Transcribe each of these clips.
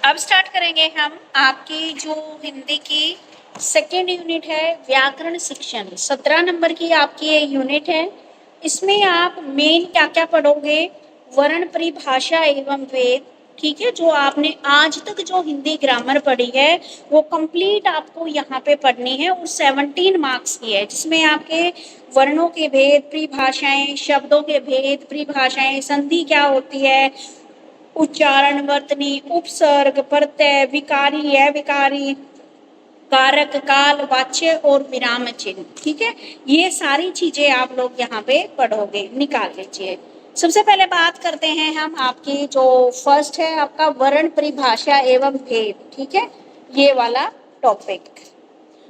अब स्टार्ट करेंगे हम आपकी जो हिंदी की सेकेंड यूनिट है व्याकरण शिक्षण। 17 नंबर की आपकी ये यूनिट है। इसमें आप मेन क्या क्या पढ़ोगे, वर्ण परिभाषा एवं वेद। ठीक है, जो आपने आज तक जो हिंदी ग्रामर पढ़ी है वो कंप्लीट आपको यहाँ पे पढ़नी है और 17 मार्क्स की है, जिसमें आपके वर्णों के भेद, परिभाषाएं, शब्दों के भेद, परिभाषाएं, संधि क्या होती है, उच्चारण, वर्तनी, उपसर्ग, प्रत्यय, विकारी, अविकारी, कारक, काल, वाच्य और विराम चिन्ह। ठीक है, ये सारी चीजें आप लोग यहाँ पे पढ़ोगे, निकाल लीजिए। सबसे पहले बात करते हैं हम आपकी जो फर्स्ट है आपका वर्ण परिभाषा एवं भेद। ठीक है, ये वाला टॉपिक।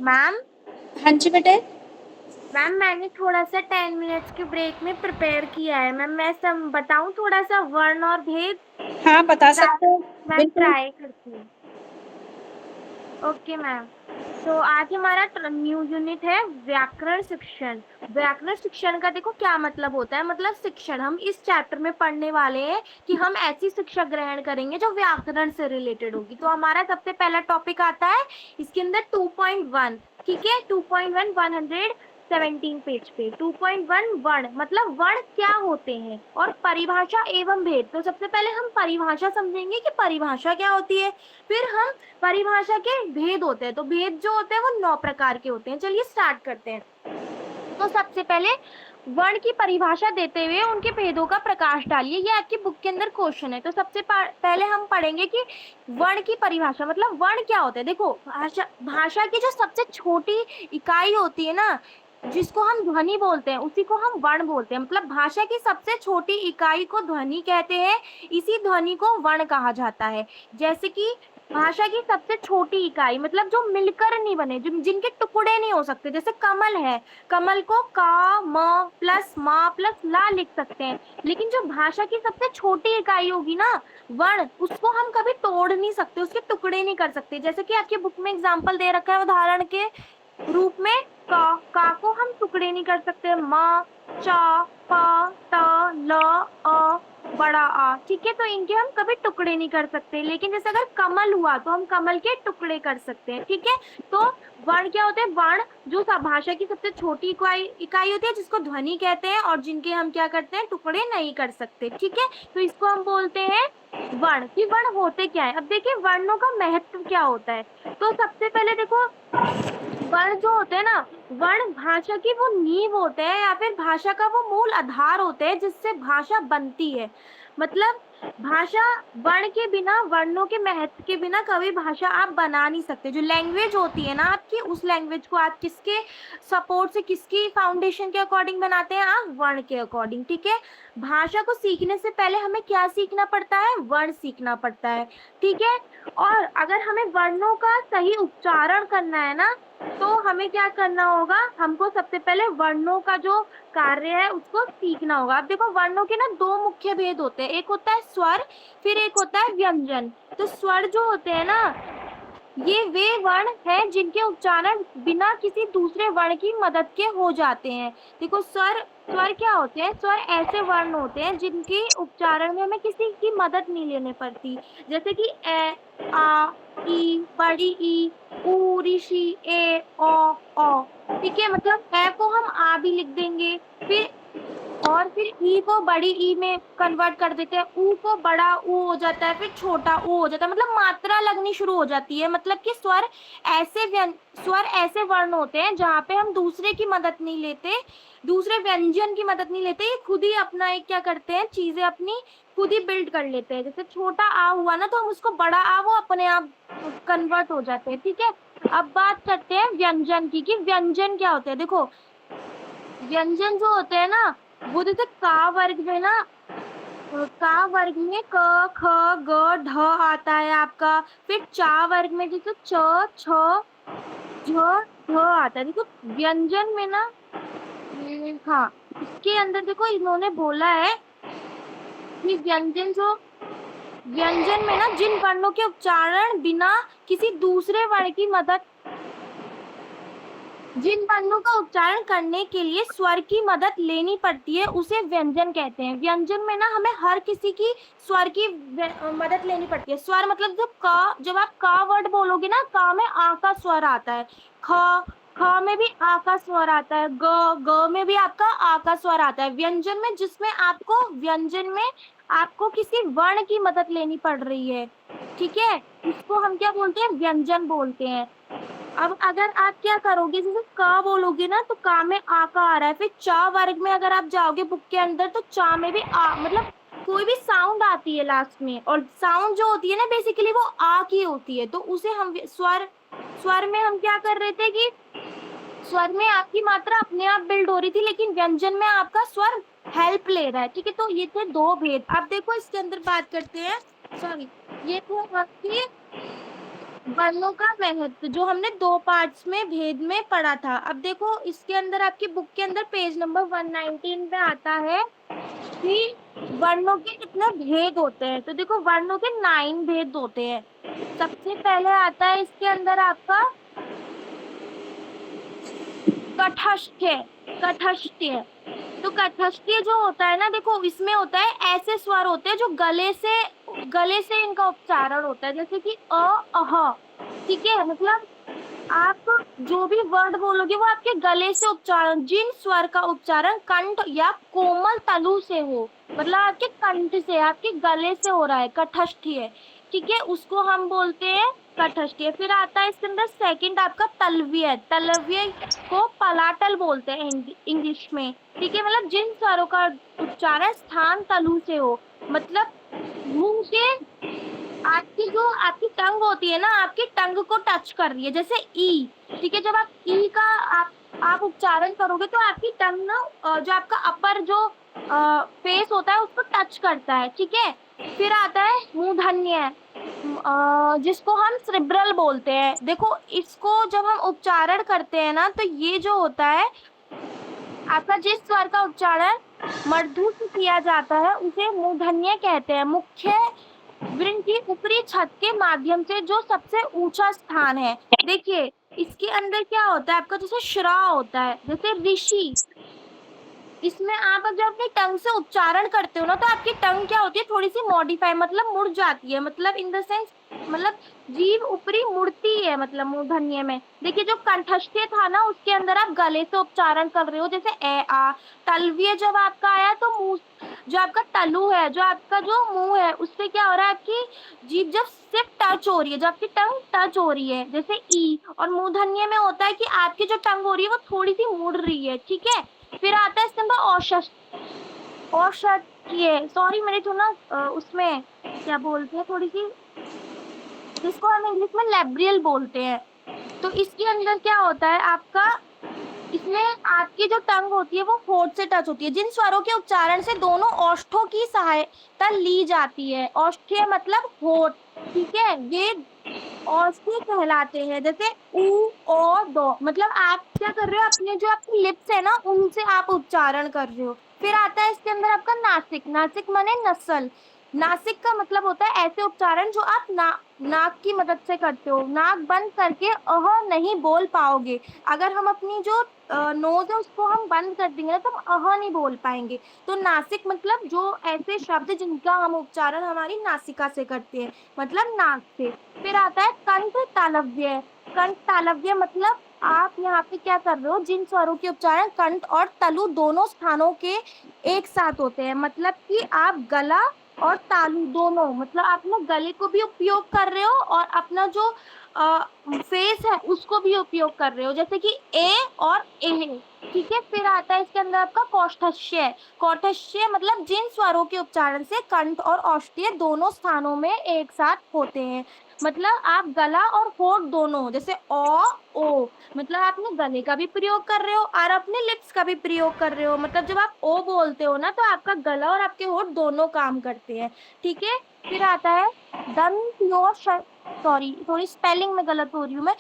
मैम हाँ जी बेटे। मैम मैंने थोड़ा सा 10 मिनट्स के ब्रेक में प्रिपेयर किया है मैम। मैं सब बताऊं थोड़ा सा वर्ण और भेद। हाँ बता ट्राई सकते हो, मैम बिल्कुल। ट्राई करती हूँ। Okay ma'am. तो आज हमारा न्यू यूनिट है व्याकरण शिक्षण। व्याकरण शिक्षण का देखो क्या मतलब होता है। मतलब शिक्षण हम इस चैप्टर में पढ़ने वाले हैं कि हम ऐसी शिक्षा ग्रहण करेंगे जो व्याकरण से रिलेटेड होगी। तो हमारा सबसे पहला टॉपिक आता है इसके अंदर 2.1। ठीक है, 2.1 117 पेज पे 2.1 वर्ण। मतलब वर्ण क्या होते हैं और परिभाषा एवं भेद। तो सबसे पहले हम परिभाषा समझेंगे कि परिभाषा क्या होती है, फिर हम परिभाषा के भेद होते हैं। तो भेद जो होते हैं वो 9 प्रकार के होते हैं। चलिए स्टार्ट करते हैं। तो सबसे पहले वर्ण की परिभाषा देते हुए उनके भेदों का प्रकाश डालिए। ये आपकी बुक के अंदर क्वेश्चन है। तो सबसे पहले हम पढ़ेंगे कि वर्ण की परिभाषा मतलब वर्ण क्या होता है। देखो भाषा भाषा की जो सबसे छोटी इकाई होती है ना, जिसको हम ध्वनि बोलते हैं, उसी को हम वर्ण बोलते हैं। मतलब भाषा की सबसे छोटी इकाई को ध्वनि कहते हैं, इसी ध्वनि को वर्ण कहा जाता है। जैसे कि भाषा की सबसे छोटी इकाई मतलब जो मिलकर नहीं बने, जिनके टुकड़े नहीं हो सकते, जैसे कमल है। कमल को का म प्लस मा प्लस ला लिख सकते हैं। लेकिन जो भाषा की सबसे छोटी इकाई होगी ना, वर्ण, उसको हम कभी तोड़ नहीं सकते, उसके टुकड़े नहीं कर सकते। जैसे कि आपकी बुक में एग्जाम्पल दे रखा है उदाहरण के रूप में, का को हम टुकड़े नहीं कर सकते। म, चा, प, ट, ल, अ, बड़ा आ। ठीक है, तो इनके हम कभी टुकड़े नहीं कर सकते। लेकिन जैसे अगर कमल हुआ तो हम कमल के टुकड़े कर सकते हैं। ठीक है, तो वर्ण क्या होते हैं। वर्ण जो भाषा की सबसे छोटी इकाई इकाई होती है, जिसको ध्वनि कहते हैं और जिनके हम क्या करते हैं, टुकड़े नहीं कर सकते। ठीक है, तो इसको हम बोलते हैं वर्ण। कि वर्ण होते क्या है। अब देखिए वर्णों का महत्व क्या होता है। तो सबसे पहले देखो, वर्ण जो होते हैं ना, वर्ण भाषा की वो नींव होते हैं या फिर भाषा का वो मूल आधार होते हैं जिससे भाषा बनती है। मतलब भाषा, वर्ण के बिना, वर्णों के महत्व के बिना कभी भाषा आप बना नहीं सकते। जो लैंग्वेज होती है ना आपकी, उस लैंग्वेज को आप किसके सपोर्ट से, किसकी फाउंडेशन के अकॉर्डिंग बनाते हैं, आप वर्ण के अकॉर्डिंग। ठीक है, भाषा को सीखने से पहले हमें क्या सीखना पड़ता है, वर्ण सीखना पड़ता है। ठीक है, और अगर हमें वर्णों का सही उच्चारण करना है ना, तो हमें क्या करना होगा, हमको सबसे पहले वर्णों का जो कार्य है उसको सीखना होगा। अब देखो वर्णों के ना दो मुख्य भेद होते हैं, एक होता है स्वर, फिर एक होता है व्यंजन। तो स्वर जो होते हैं ना, ये वे वर्ण हैं जिनके उच्चारण बिना किसी दूसरे वर्ण की मदद के हो जाते हैं। देखो स्वर, स्वर क्या होते हैं, स्वर ऐसे वर्ण होते हैं जिनके उच्चारण में हमें किसी की मदद नहीं लेने पड़ती। जैसे कि ए, आ, ई, बड़ी ई, ऊ, ऋषि, ए, ओ। ठीक है, मतलब ए को हम आ भी लिख देंगे, फिर और फिर ई को बड़ी ई में कन्वर्ट कर देते हैं, ऊ को बड़ा ऊ हो जाता है, फिर छोटा ऊ हो जाता है। मतलब मात्रा लगनी शुरू हो जाती है। मतलब कि स्वर ऐसे स्वर ऐसे वर्ण होते हैं जहाँ पे हम दूसरे की मदद नहीं लेते, दूसरे व्यंजन की मदद नहीं लेते, ये खुद ही अपना एक क्या करते हैं, चीजें अपनी खुद ही बिल्ड कर लेते हैं। जैसे छोटा आ हुआ ना, तो हम उसको बड़ा आ, वो अपने आप कन्वर्ट हो जाते हैं। ठीक है, अब बात करते हैं व्यंजन की, कि व्यंजन क्या होते हैं। देखो व्यंजन जो होते हैं ना, वो जैसे का वर्ग में ना, का वर्ग में क, ख, ग, ढ आता है आपका। फिर चा वर्ग में जैसे च, छ, झ, ढ आता है। देखो व्यंजन में ना, हाँ, इसके अंदर देखो इन्होंने बोला है कि व्यंजन में ना जिन वर्णों के उच्चारण बिना किसी दूसरे वर्ण की मदद जिन वर्णों का उच्चारण करने के लिए स्वर की मदद लेनी पड़ती है उसे व्यंजन कहते हैं। व्यंजन में ना हमें हर किसी की स्वर की मदद लेनी पड़ती है। स्वर मतलब जब आप का वर्ड बोलोगे ना, का में आ का स्वर आता है, ख ख में भी आ का स्वर आता है, ग में भी आपका आ का स्वर आता है। व्यंजन में जिसमें आपको व्यंजन में आपको किसी वर्ण की मदद लेनी पड़ रही है, ठीक है, उसको हम क्या बोलते हैं, व्यंजन बोलते हैं। अब अगर आप क्या करोगे, जैसे क बोलोगे ना तो का में आ का आ रहा है, फिर चा वर्ग में अगर आप जाओगे बुक के अंदर तो चा में भी आ, मतलब कोई भी साउंड आती है लास्ट में, और साउंड जो होती है ना बेसिकली वो आ की होती है, तो उसे हम स्वर, स्वर में हम क्या कर रहे थे कि स्वर में आपकी मात्रा अपने आप बिल्ड हो रही थी, लेकिन व्यंजन में आपका स्वर हेल्प ले रहा है, ठीक है। तो ये थे दो भेद। अब देखो इसके अंदर बात करते हैं, सॉरी, ये थे आपके वर्णों का महत्व जो हमने दो पार्ट्स में भेद में पढ़ा था। अब देखो इसके अंदर आपकी बुक के अंदर पेज नंबर 119 पे आता है कि वर्णों के कितने भेद होते हैं। तो देखो वर्णों के 9 भेद होते हैं। सबसे पहले आता है इसके अंदर आपका कठस्थ्य। कठस्थ्य, तो कठस्थीय जो होता है ना, देखो इसमें होता है ऐसे स्वर होते हैं जो गले से इनका उच्चारण होता है, जैसे कि अह, ठीक है, मतलब आप जो भी वर्ड बोलोगे वो आपके गले से उच्चारण, जिन स्वर का उच्चारण कंठ या कोमल तलु से हो, मतलब आपके कंठ से, आपके गले से हो रहा है, कठस्थीय, ठीक है, उसको हम बोलते हैं कठस्थीय। फिर आता है इसके अंदर सेकंड आपका तलव्य। तलव्य को पलाटल बोलते हैं इंग्लिश में, ठीक है, मतलब जिन स्वरों का उच्चारण स्थान तलु से हो, मतलब मुंह के, आपकी टंग होती है ना, आपकी टंग को टच कर रही है, जैसे ई, ठीक है, जब आप ई का आप उच्चारण करोगे तो आपकी टंग ना जो आपका अपर जो फेस होता है उसको टच करता है, ठीक है। फिर आता है मूर्धन्य, जिसको हम सिब्रल बोलते हैं। देखो इसको जब हम उच्चारण करते हैं ना, तो ये जो होता है आपका, जिस स्वर का उच्चारण मृदु से किया जाता है उसे मूर्धन्य कहते हैं। मुख्य वृंग की ऊपरी छत के माध्यम से जो सबसे ऊंचा स्थान है, देखिए इसके अंदर क्या होता है आपका, जैसे श्रा होता है, जैसे ऋषि, इसमें आप जब अपनी टंग से उच्चारण करते हो ना तो आपकी टंग क्या होती है, थोड़ी सी मॉडिफाई, मतलब मुड़ जाती है, मतलब इन द सेंस, मतलब जीभ ऊपरी मुड़ती है, मतलब मूर्धन्य में। देखिए जो कंठस्थ्य था ना उसके अंदर आप गले से उच्चारण कर रहे हो, जैसे ए आ। तलव्य जब आपका आया तो मुंह, जो आपका तलु है, जो आपका जो मुंह है, उससे क्या हो रहा है, आपकी जीभ जब सिर्फ टच हो रही है, जब आपकी टंग टच हो रही है, जैसे ई। और मूर्धन्य में होता है कि आपकी जो टंग हो रही है वो थोड़ी सी मुड़ रही है, ठीक है। फिर आता है इसके अंदर औषध। औषध, ये सॉरी मेरे तो ना उसमें क्या बोलते हैं थोड़ी सी, जिसको हम इंग्लिश में लैब्रियल बोलते हैं। तो इसके अंदर क्या होता है आपका, इसमें आपकी जो टंग होती है वो होंठ से टच होती है। जिन स्वरों के उच्चारण से दोनों ओष्ठों की सहायता ली जाती है, ओष्ठ्य मतलब होंठ, ठीक है, ये औषधि कहलाते हैं। जैसे उ ओ दो, मतलब आप क्या कर रहे हो, अपने जो आपकी लिप्स है ना उनसे आप उच्चारण कर रहे हो। फिर आता है इसके अंदर आपका नासिक। नासिक माने नसल। नासिक का मतलब होता है ऐसे उच्चारण जो आप नाक की मदद से करते हो, नाक बंद करके अह नहीं बोल पाओगे। अगर हम अपनी जो नोज है उसको हम बंद कर देंगे ना तो हम अह नहीं बोल पाएंगे। तो नासिक मतलब जो ऐसे शब्द जिनका हम उच्चारण हमारी नासिका से करते हैं, मतलब नाक से। फिर आता है कंठ तालव्य। कंठ तालव्य मतलब आप यहाँ पे क्या कर रहे हो, जिन स्वरों के उच्चारण कंठ और तलु दोनों स्थानों के एक साथ होते हैं, मतलब कि आप गला और तालु दोनों, मतलब आप ना गले को भी उपयोग कर रहे हो और अपना जो फेस है उसको भी उपयोग कर रहे हो, जैसे कि ए और ए, ठीक है। फिर आता है इसके अंदर आपका कौष्ठस्य। कौष्ठस्य मतलब जिन स्वरों के उच्चारण से कंठ और औष्ठ्य दोनों स्थानों में एक साथ होते हैं, मतलब आप गला और होठ दोनों, जैसे ओ, मतलब आपने गले का भी प्रयोग कर रहे हो और अपने लिप्स का भी प्रयोग कर रहे हो, मतलब जब आप ओ बोलते हो ना तो आपका गला और आपके होठ दोनों काम करते हैं, ठीक है। फिर आता है दंत्यो सॉरी थोड़ी स्पेलिंग में गलत हो रही हूँ मैं।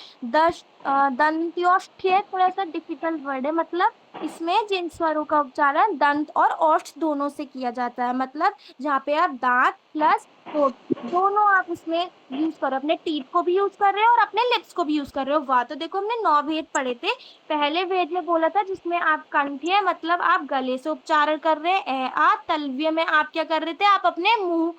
दंत्योष्ठ्य थोड़ा सा डिफिकल्ट वर्ड है, मतलब इसमें जिन स्वरों का उच्चारण दंत और ओष्ठ दोनों से किया जाता है, मतलब जहाँ पे आप दांत प्लस होठ दोनों आप उसमें यूज करो, अपने टीथ को भी यूज कर रहे हो और अपने लिप्स को भी यूज कर रहे हो। वाह, तो देखो हमने 9 भेद पढ़े थे। पहले भेद में बोला था जिसमें आप कंठीय मतलब आप गले से उच्चारण कर रहे हैं, आ तलव्य में आप क्या कर रहे थे, आप अपने मुंह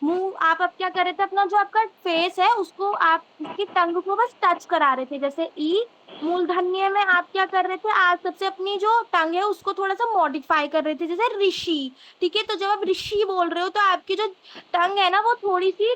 मुंह आप अब क्या कर रहे थे, अपना जो आपका फेस है उसको आप उसकी टंग को बस टच करा रहे थे, जैसे ई। मूर्धन्य में आप क्या कर रहे थे, आप सबसे अपनी जो टंग है उसको थोड़ा सा मॉडिफाई कर रहे थे, जैसे ऋषि। ठीक है, तो जब आप ऋषि बोल रहे हो तो आपकी जो टंग है ना वो थोड़ी सी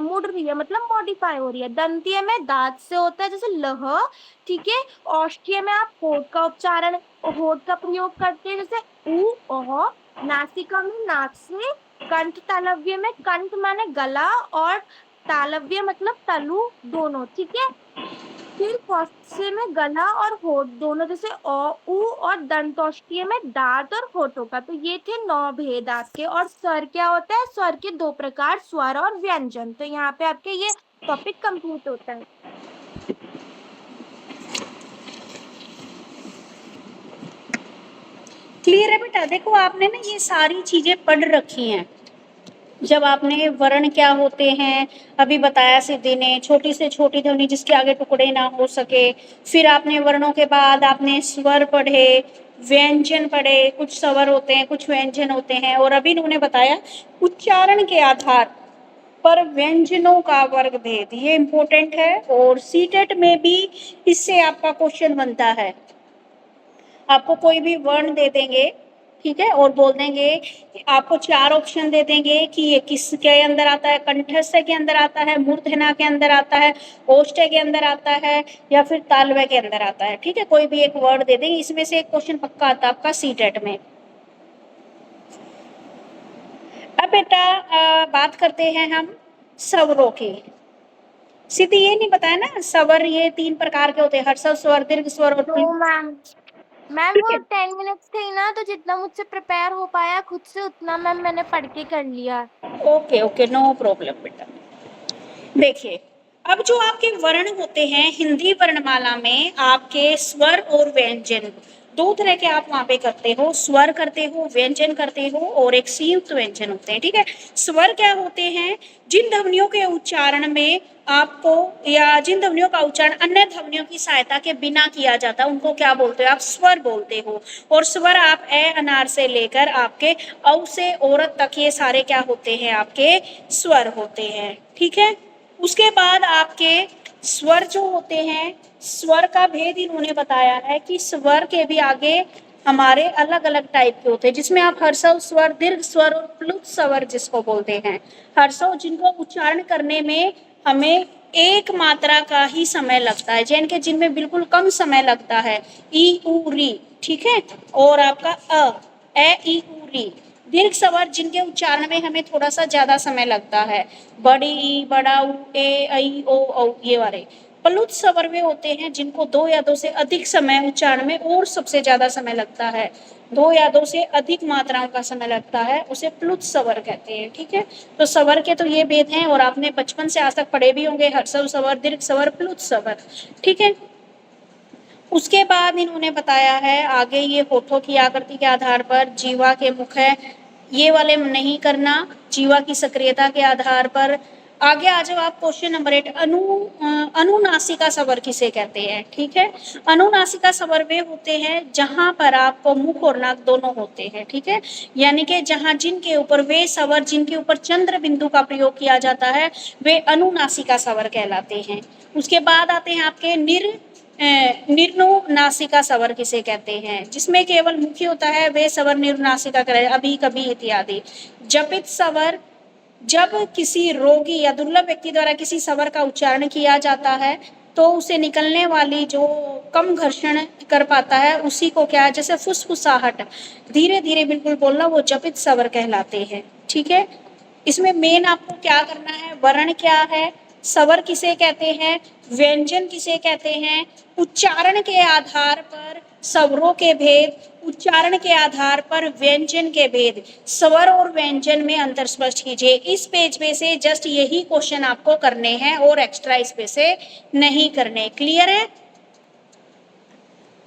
मुड़ रही है, मतलब मॉडिफाई हो रही है। दंतीय में दांत से होता है जैसे लह। ठीक है। औष्ठ्य में आप होठ का उच्चारण, होठ का प्रयोग करते हैं जैसे उ औ। नासिका में नाक से। कंठ तालव्य में कंठ माने गला और तालव्य मतलब तलु दोनों। ठीक है। फिर कौस्य में गला और होठ दोनों, जैसे औ उ। और दंतोष्ठीय में दांत और होठों का। तो ये थे 9 भेद आपके। और स्वर क्या होता है, स्वर के 2 प्रकार, स्वर और व्यंजन। तो यहाँ पे आपके ये टॉपिक कंप्लीट होता है। क्लियर है बेटा? देखो आपने ना ये सारी चीजें पढ़ रखी हैं। जब आपने वर्ण क्या होते हैं अभी बताया सिद्धि ने, छोटी से छोटी ध्वनि जिसके आगे टुकड़े ना हो सके। फिर आपने वर्णों के बाद आपने स्वर पढ़े, व्यंजन पढ़े, कुछ स्वर होते हैं कुछ व्यंजन होते हैं, और अभी इन्होंने बताया उच्चारण के आधार पर व्यंजनों का वर्ग भेद, ये इंपॉर्टेंट है। और सीटेट में भी इससे आपका क्वेश्चन बनता है। आपको कोई भी वर्ण दे देंगे, ठीक है, और बोल देंगे, आपको 4 ऑप्शन दे देंगे कि ये किसके अंदर आता है, कंठस्थ के अंदर आता है, मूर्धना के अंदर आता है, ओष्ठ के अंदर आता है, या फिर तालव्य के अंदर आता है। ठीक है, कोई भी एक वर्ड दे देंगे, इसमें से एक क्वेश्चन पक्का आता है आपका सीटेट में। अब बेटा बात करते हैं हम स्वरों की। सीधी ये नहीं बताया ना, स्वर ये 3 प्रकार के होते हैं, हर्षव स्वर, दीर्घ स्वर और तो मैम मैम ठीक वो है। 10 मिनट्स थे ना, तो जितना मुझसे प्रिपेयर हो पाया खुद से उतना मैम मैंने पढ़ के कर लिया। ओके ओके, नो प्रॉब्लम बेटा। देखिए, अब जो आपके वर्ण होते हैं हिंदी वर्णमाला में, आपके स्वर और व्यंजन 2 तरह के आप वहां पे करते हो, स्वर करते हो, व्यंजन करते हो, और एक संयुक्त व्यंजन होते हैं। ठीक है, स्वर क्या होते हैं, जिन ध्वनियों के उच्चारण में आपको, या जिन ध्वनियों का उच्चारण अन्य ध्वनियों की सहायता के बिना किया जाता है उनको क्या बोलते हो, आप स्वर बोलते हो। और स्वर आप ए अनार से लेकर आपके औ से औरत तक, ये सारे क्या होते हैं, आपके स्वर होते हैं। ठीक है, उसके बाद आपके स्वर जो होते हैं, स्वर का भेद इन्होंने बताया है कि स्वर के भी आगे हमारे अलग अलग टाइप के होते हैं, जिसमें आप हर्षव स्वर, दीर्घ स्वर और प्लुत स्वर जिसको बोलते हैं। हर्षव जिनको उच्चारण करने में हमें एक मात्रा का ही समय लगता है, जैन के जिनमें बिल्कुल कम समय लगता है, ई उ री। ठीक है, और आपका ए ई उ री। दीर्घ स्वर जिनके उच्चारण में हमें थोड़ा सा ज्यादा समय लगता है, बड़ी ई, बड़ा ऊ, ए ऐ ओ औ, ये वाले। प्लुत स्वर वे होते हैं जिनको 2 या 2 से अधिक समय उच्चारण में और सबसे ज्यादा समय लगता है, 2 या 2 से अधिक मात्राओं का समय लगता है, उसे प्लुत स्वर कहते हैं। ठीक है, तो स्वर के तो ये भेद हैं, और आपने बचपन से आज तक पढ़े भी होंगे, हर्षव स्वर, दीर्घ स्वर, प्लुत स्वर। ठीक है, उसके बाद इन्होंने बताया है आगे, ये होठों की आकृति के आधार पर, जीवा के मुख है, ये वाले नहीं करना, जीवा की सक्रियता के आधार पर। आगे आ जाओ आप, क्वेश्चन नंबर 8, अनुनासिका स्वर किसे कहते हैं। ठीक है, अनुनासिका स्वर वे होते हैं जहां पर आपको मुख और नाक दोनों होते हैं। ठीक है, यानी कि जहां जिनके ऊपर, वे स्वर जिनके ऊपर चंद्र बिंदु का प्रयोग किया जाता है वे अनुनासिका स्वर कहलाते हैं। उसके बाद आते हैं आपके निर्नुनासिका स्वर किसे कहते हैं, जिसमें केवल मुखी होता है, वे स्वर निर्नुनासिका कहलाते हैं, अभी कभी इत्यादि। जपित स्वर, जब किसी रोगी या दुर्लभ व्यक्ति द्वारा किसी स्वर का उच्चारण किया जाता है तो उसे निकलने वाली जो कम घर्षण कर पाता है उसी को क्या है, जैसे फुसफुसाहट, धीरे धीरे बिल्कुल बोलना, वो जपित स्वर कहलाते हैं। ठीक है, इसमें मेन आपको क्या करना है, वर्ण क्या है, स्वर किसे कहते हैं, व्यंजन किसे कहते हैं, उच्चारण के आधार पर स्वरों के भेद, उच्चारण के आधार पर व्यंजन के भेद, स्वर और व्यंजन में अंतर स्पष्ट कीजिए। इस पेज पे से जस्ट यही क्वेश्चन आपको करने हैं और एक्स्ट्रा इस पे से नहीं करने। क्लियर है?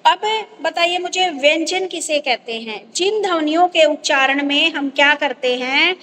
अब बताइए मुझे व्यंजन किसे कहते हैं? जिन ध्वनियों के उच्चारण में हम क्या करते हैं,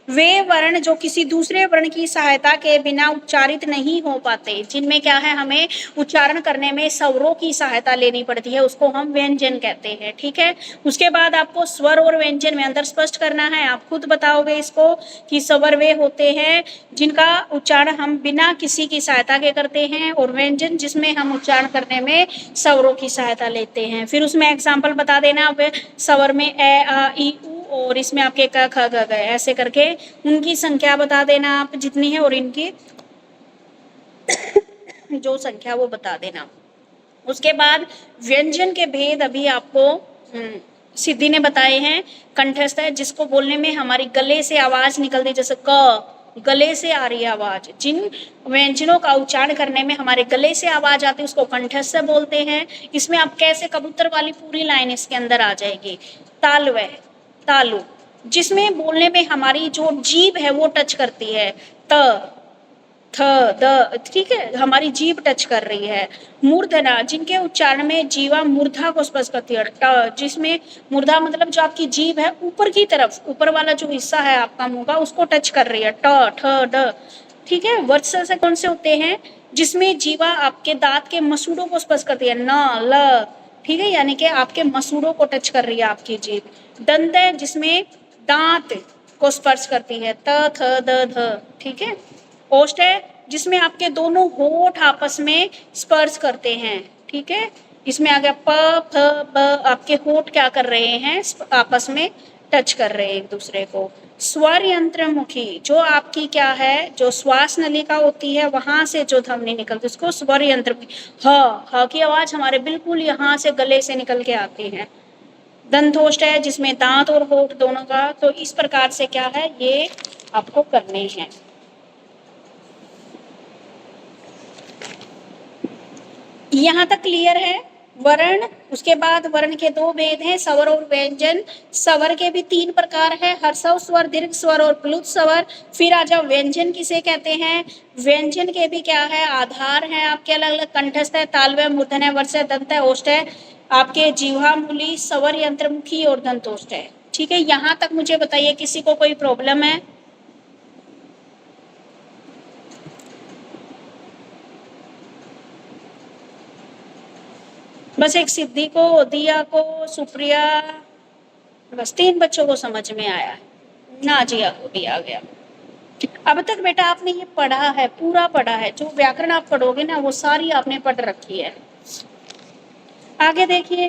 वे वर्ण जो किसी दूसरे वर्ण की सहायता के बिना उच्चारित नहीं हो पाते, जिनमें क्या है हमें उच्चारण करने में स्वरों की सहायता लेनी पड़ती है, उसको हम व्यंजन कहते हैं। ठीक है, उसके बाद आपको स्वर और व्यंजन में अंतर स्पष्ट करना है। आप खुद बताओगे इसको कि स्वर वे होते हैं जिनका उच्चारण हम बिना किसी की सहायता के करते हैं, और व्यंजन जिसमें हम उच्चारण करने में स्वरों की सहायता लेते हैं। फिर उसमें एग्जाम्पल बता देना, आप स्वर में ए आ ई उ, और इसमें आपके क ख ग घ, ऐसे करके उनकी संख्या बता देना आप जितनी है, और इनकी जो संख्या वो बता देना। उसके बाद व्यंजन के भेद अभी आपको सिद्धि ने बताए हैं। कंठस्थ है जिसको बोलने में हमारी गले से आवाज निकलती, जैसे क, गले से आ रही है आवाज। जिन व्यंजनों का उच्चारण करने में हमारे गले से आवाज आती है उसको कंठस्थ बोलते हैं। इसमें आप कैसे कबूतर वाली पूरी लाइन इसके अंदर आ जाएगी। तालव्य, तालु, जिसमें बोलने में हमारी जो जीभ है वो टच करती है, त थ द, ठीक है, हमारी जीभ टच कर रही है। मूर्धना, जिनके उच्चारण में जीवा मूर्धा को स्पर्श करती है, ट, जिसमें मूर्धा मतलब जो आपकी जीभ है ऊपर की तरफ, ऊपर वाला जो हिस्सा है आपका मुंह का उसको टच कर रही है, ट ठ ड। ठीक है, वर्ष से कौन से होते हैं? जिसमें जीवा आपके दांत के मसूड़ों को स्पर्श करती है, न ल, ठीक है, यानी कि आपके मसूड़ों को टच कर रही है आपकी जीभ। दंत है जिसमें दांत को स्पर्श करती है, त थ द ध, ठीक है। ओष्ठ है जिसमें आपके दोनों होठ आपस में स्पर्श करते हैं, ठीक है। इसमें आ गया प फ ब, आपके होठ क्या कर रहे हैं, आपस में टच कर रहे हैं एक दूसरे को। स्वर यंत्रमुखी, जो आपकी क्या है, जो श्वास नलिका होती है वहां से जो ध्वनि निकलती है उसको स्वर यंत्रमुखी। ह की आवाज हमारे बिल्कुल यहाँ से गले से निकल के आती है। दंतोष्ठ है जिसमें दांत और होठ दोनों का, तो इस प्रकार से क्या है ये आपको करने हैं। यहाँ तक क्लियर है? वर्ण, उसके बाद वर्ण के दो भेद हैं, स्वर और व्यंजन। स्वर के भी तीन प्रकार है, हर्षव स्वर, दीर्घ स्वर और प्लुत स्वर। फिर आ जाओ व्यंजन किसे कहते हैं। व्यंजन के भी क्या है, आधार है आपके अलग अलग, कंठस्थ है, तालव्य, मूर्धन्य, वर्ष है, दंत है, ओष्ठ है, आपके जिह्वा मूली, स्वर यंत्रमुखी और दंतोष्ठ है। ठीक है, यहाँ तक मुझे बताइए किसी को कोई प्रॉब्लम है? बस एक सिद्धि को, दिया को, सुप्रिया, बस 3 बच्चों को समझ में आया है, नाजिया को भी आ गया। अब तक बेटा आपने ये पढ़ा है, पूरा पढ़ा है, जो व्याकरण आप पढ़ोगे ना वो सारी आपने पढ़ रखी है। आगे देखिए,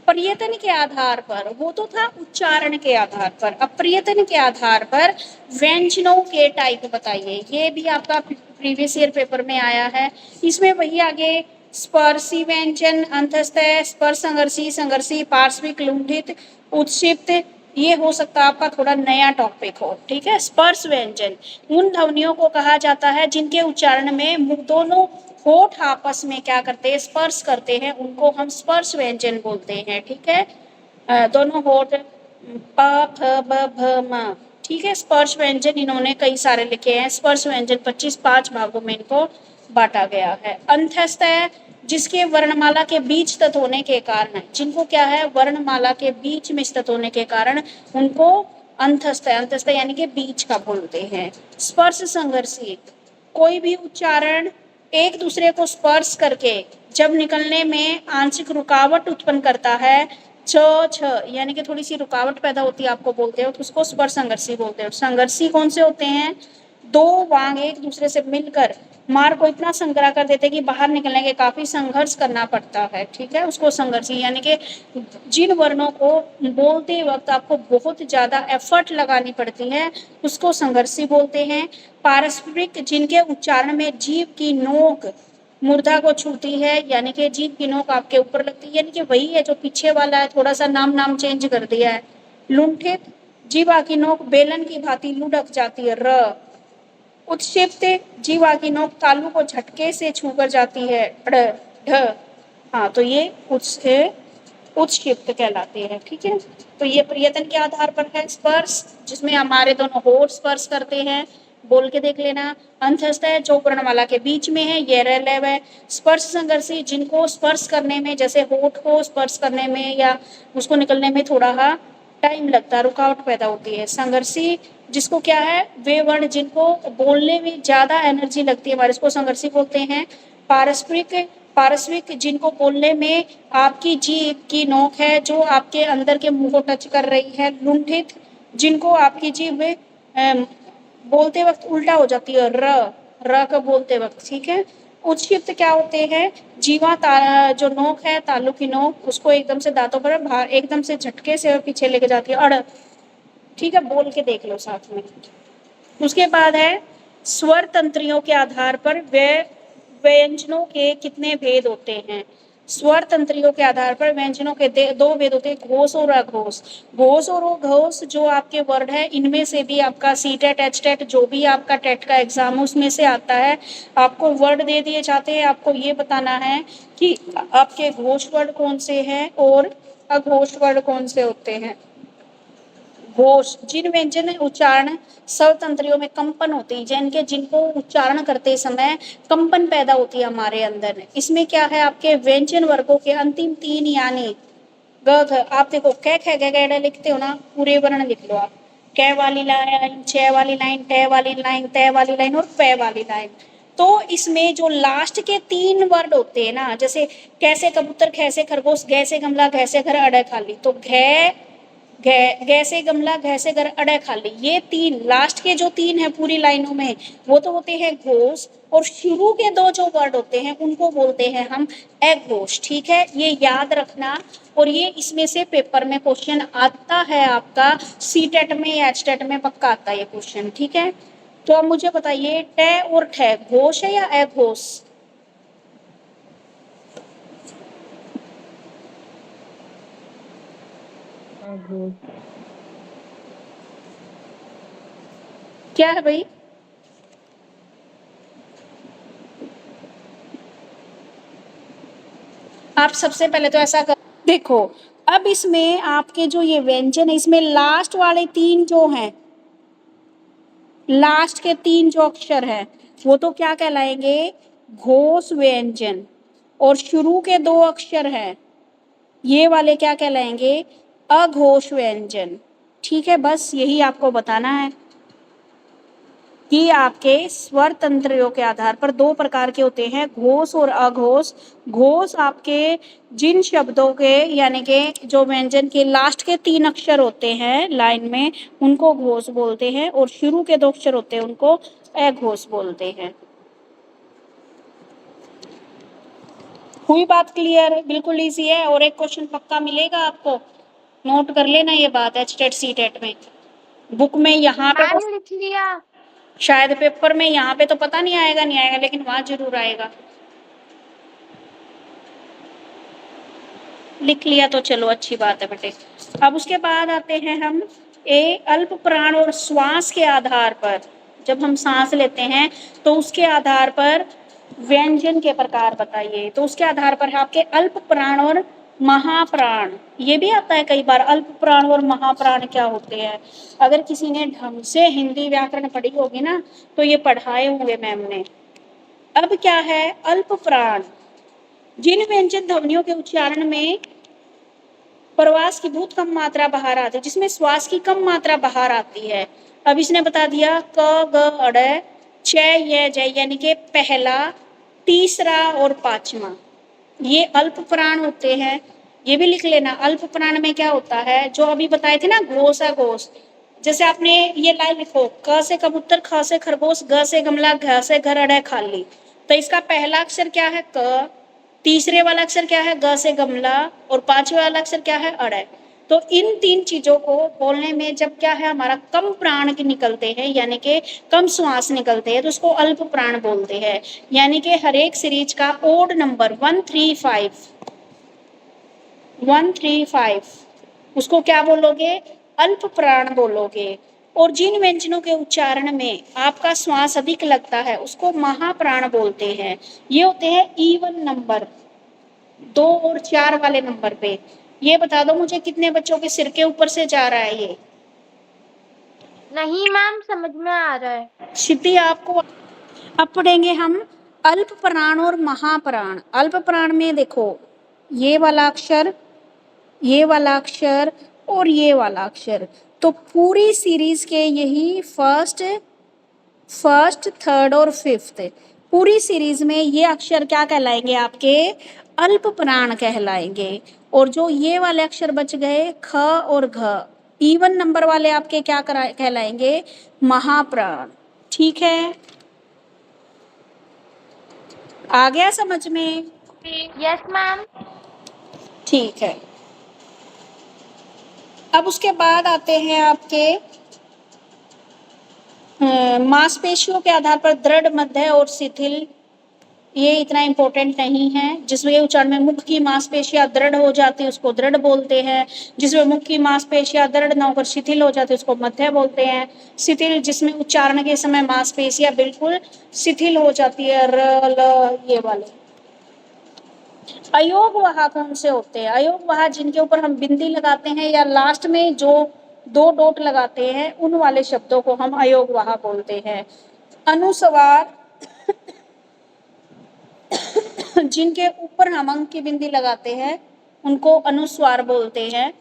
प्रयत्न के आधार पर, वो तो था उच्चारण के आधार पर, अब प्रयत्न के आधार पर व्यंजनों के टाइप बताइए। ये भी आपका प्रीवियस ईयर पेपर में आया है। इसमें वही आगे स्पर्शी व्यंजन, अंतस्थ, स्पर्श संघर्षी, संघर्षी, पार्श्विक, लुंठित, उत्क्षिप्त, ये हो सकता है आपका थोड़ा नया टॉपिक हो। ठीक है, स्पर्श व्यंजन उन ध्वनियों को कहा जाता है जिनके उच्चारण में दोनों होठ आपस में क्या करते हैं, स्पर्श करते हैं, उनको हम स्पर्श व्यंजन बोलते हैं। ठीक है, दोनों होठ प फ ब भ म, ठीक है, स्पर्श व्यंजन इन्होंने कई सारे लिखे हैं। स्पर्श व्यंजन 5 भागों में इनको बांटा गया है। अंतस्थ है जिसके वर्णमाला के बीच स्थित होने के कारण, जिनको क्या है, वर्णमाला के बीच में स्थित होने के कारण उनको अंतस्थ है, अंतस्थ यानी कि बीच का बोलते हैं। स्पर्श संघर्षी, कोई भी उच्चारण एक दूसरे को स्पर्श करके जब निकलने में आंशिक रुकावट उत्पन्न करता है, छ छ यानी कि थोड़ी सी रुकावट पैदा होती है, आपको बोलते हो तो उसको स्पर्श संघर्षी बोलते हैं। संघर्षी कौन से होते हैं, दो वांग एक दूसरे से मिलकर मार को इतना संग्रह कर देते कि बाहर निकलने के काफी संघर्ष करना पड़ता है। ठीक है, उसको संघर्षी, यानी कि जिन वर्णों को बोलते वक्त आपको बहुत ज्यादा एफर्ट लगानी पड़ती है उसको संघर्षी बोलते हैं। पारस्परिक, जिनके उच्चारण में जीभ की नोक मूर्धा को छूती है, यानी कि जीभ की नोक आपके ऊपर लगती है, यानी कि वही है जो पीछे वाला है, थोड़ा सा नाम चेंज कर दिया है। लुंठित, जीवा की नोक बेलन की भांति लुढ़क जाती है, र। उत्क्षिप्त, जीवा की नोक तालू को झटके से छूकर जाती है, ढ ढ। हाँ, तो ये उत्क्षिप्त कहलाते हैं। ठीक है, तो ये प्रयत्न के आधार पर है। स्पर्श, जिसमें हमारे दोनों होठ स्पर्श करते हैं, बोल के देख लेना। अंतस्थ जो वर्णमाला के बीच में है, ये रेलेव है। स्पर्श संघर्षी, जिनको स्पर्श करने में, जैसे होठ को स्पर्श करने में या उसको निकलने में थोड़ा टाइम लगता है, रुकावट पैदा होती है। संघर्षी, जिसको क्या है, वे वर्ण जिनको बोलने में ज्यादा एनर्जी लगती है, हमारे इसको संघर्षी बोलते हैं। पारस्परिक, पारस्परिक, जिनको बोलने में आपकी जीभ की नोक है जो आपके अंदर के मुंह को टच कर रही है। लुंठित, जिनको आपकी जीभ बोलते वक्त उल्टा हो जाती है, र का बोलते वक्त। ठीक है। उत्क्षिप्त क्या होते हैं, जीवा जो नोक है, तालू की नोक, उसको एकदम से दांतों पर बाहर एकदम से झटके से पीछे लेके जाती है, अड़। ठीक है, बोल के देख लो साथ में। उसके बाद है स्वर तंत्रियों के आधार पर व्यंजनों के कितने भेद होते हैं। स्वर तंत्रियों के आधार पर व्यंजनों के दो भेद होते हैं, घोष और अघोष। घोष और अघोष जो आपके वर्ड है, इनमें से भी आपका सीटेट, एचटेट, जो भी आपका टेट का एग्जाम है उसमें से आता है। आपको वर्ड दे दिए जाते हैं, आपको ये बताना है कि आपके घोष वर्ड कौन से हैं और अघोष वर्ड कौन से होते हैं। घोष, जिन व्यंजन उच्चारण स्वतंत्रियों में कंपन होती है, जिनके जिनको उच्चारण करते समय कंपन पैदा होती है हमारे अंदर। इसमें क्या है, आपके व्यंजन वर्गों के अंतिम तीन यानी ग घ, आप देखो कै ख ग ग लिखते हो ना, पूरे वर्ण लिख लो आप। कै वाली लाइन, छ वाली लाइन, टे वाली लाइन, तय वाली लाइन और पै वाली लाइन। तो इसमें जो लास्ट के तीन वर्ड होते हैं ना, जैसे कैसे कबूतर, खैसे खरगोश, गैसे गमला, घैसे घर, अड़े खाली, तो गैसे गमला, घैसे घर, अड़े खाली, ये तीन लास्ट के जो तीन है पूरी लाइनों में, वो तो होते हैं घोष। और शुरू के दो जो वर्ड होते हैं उनको बोलते हैं हम अघोष। ठीक है, ये याद रखना। और ये इसमें से पेपर में क्वेश्चन आता है आपका, सीटेट में, एचटेट में पक्का आता है ये क्वेश्चन। ठीक है, तो अब मुझे बताइए, टे और ठे घोष है या अघोष? क्या है भाई? आप सबसे पहले तो ऐसा कर, देखो अब इसमें आपके जो ये व्यंजन है, इसमें लास्ट वाले तीन जो हैं, लास्ट के तीन जो अक्षर हैं वो तो क्या कहलाएंगे, घोष व्यंजन। और शुरू के दो अक्षर हैं ये वाले क्या कहलाएंगे, अघोष व्यंजन। ठीक है, बस यही आपको बताना है कि आपके स्वर तंत्रों के आधार पर दो प्रकार के होते हैं, घोष और अघोष। घोष आपके जिन शब्दों के यानी के जो व्यंजन के लास्ट के तीन अक्षर होते हैं लाइन में, उनको घोष बोलते हैं, और शुरू के दो अक्षर होते हैं उनको अघोष बोलते हैं। हुई बात क्लियर? बिल्कुल इजी है। और एक क्वेश्चन पक्का मिलेगा आपको, नोट कर लेना ये बात, एचटेट सीटेट में बुक में यहाँ पे मैम लिख लिया। शायद पेपर में, यहाँ पे तो पता नहीं आएगा, नहीं आएगा, लेकिन वहां जरूर आएगा। लिख लिया तो चलो अच्छी बात है बेटे। अब उसके बाद आते हैं हम अल्प प्राण और श्वास के आधार पर, जब हम सांस लेते हैं तो उसके आधार पर व्यंजन के प्रकार बताइए। तो उसके आधार पर है आपके अल्प प्राण और महाप्राण। ये भी आता है कई बार, अल्प प्राण और महाप्राण क्या होते हैं। अगर किसी ने ढंग से हिंदी व्याकरण पढ़ी होगी ना तो ये पढ़ाए होंगे मैम ने। अब क्या है अल्प प्राण, जिन व्यंजन ध्वनियों के उच्चारण में प्रवास की बहुत कम मात्रा बाहर आती है, जिसमें श्वास की कम मात्रा बाहर आती है। अब इसने बता दिया क ग अड़ च य ज, यानी कि पहला, तीसरा और पांचवा, ये अल्प प्राण होते हैं। ये भी लिख लेना, अल्प प्राण में क्या होता है, जो अभी बताए थे ना घोष अघोष। जैसे आपने ये लाइन लिखो, क से कबूतर, ख से खरगोश, ग से गमला, घ से घर, अड़ खाली, तो इसका पहला अक्षर क्या है क, तीसरे वाला अक्षर क्या है ग से गमला, और पांचवे वाला अक्षर क्या है अड़। तो इन तीन चीजों को बोलने में जब क्या है हमारा कम प्राण के निकलते हैं, यानी कि कम श्वास निकलते हैं, तो उसको अल्प प्राण बोलते हैं। यानी कि हर एक सीरीज का ओड नंबर 135 उसको क्या बोलोगे, अल्प प्राण बोलोगे। और जिन व्यंजनों के उच्चारण में आपका श्वास अधिक लगता है उसको महाप्राण बोलते हैं। ये होते हैं इवन नंबर, 2 और 4 वाले नंबर पे। ये बता दो मुझे कितने बच्चों के सिर के ऊपर से जा रहा है ये? नहीं मैम, समझ में आ रहा है। क्षिति आपको। अब पढ़ेंगे हम अल्प प्राण और महाप्राण। अल्प प्राण में देखो ये वाला अक्षर, ये वाला अक्षर और ये वाला अक्षर, तो पूरी सीरीज के यही फर्स्ट, थर्ड और फिफ्थ, पूरी सीरीज में ये अक्षर क्या कहलाएंगे आपके? अल्प प्राण कहलाएंगे। और जो ये वाले अक्षर बच गए ख और घ, इवन नंबर वाले आपके क्या कहलाएंगे? महाप्राण। ठीक है, आ गया समझ में? Yes ma'am. ठीक है। अब उसके बाद आते हैं आपके मांसपेशियों के आधार पर दृढ़, मध्य और शिथिल। ये इतना इम्पोर्टेंट नहीं है। जिसमें उच्चारण में मुख की मांसपेशियां दृढ़ हो जाती है उसको दृढ़ बोलते हैं। जिसमें मुख की मांसपेशियां दृढ़ न होकर शिथिल हो जाती है उसको मध्य बोलते हैं। शिथिल जिसमें उच्चारण के समय मांसपेशियां बिल्कुल शिथिल हो जाती है, र ल ये वाले। अयोगवाह कौन से होते हैं? अयोगवाह जिनके ऊपर हम बिंदी लगाते हैं या लास्ट में जो 2 डॉट लगाते हैं उन वाले शब्दों को हम अयोगवाह बोलते हैं। अनुस्वार जिनके ऊपर हम अंक की बिंदी लगाते हैं उनको अनुस्वार बोलते हैं,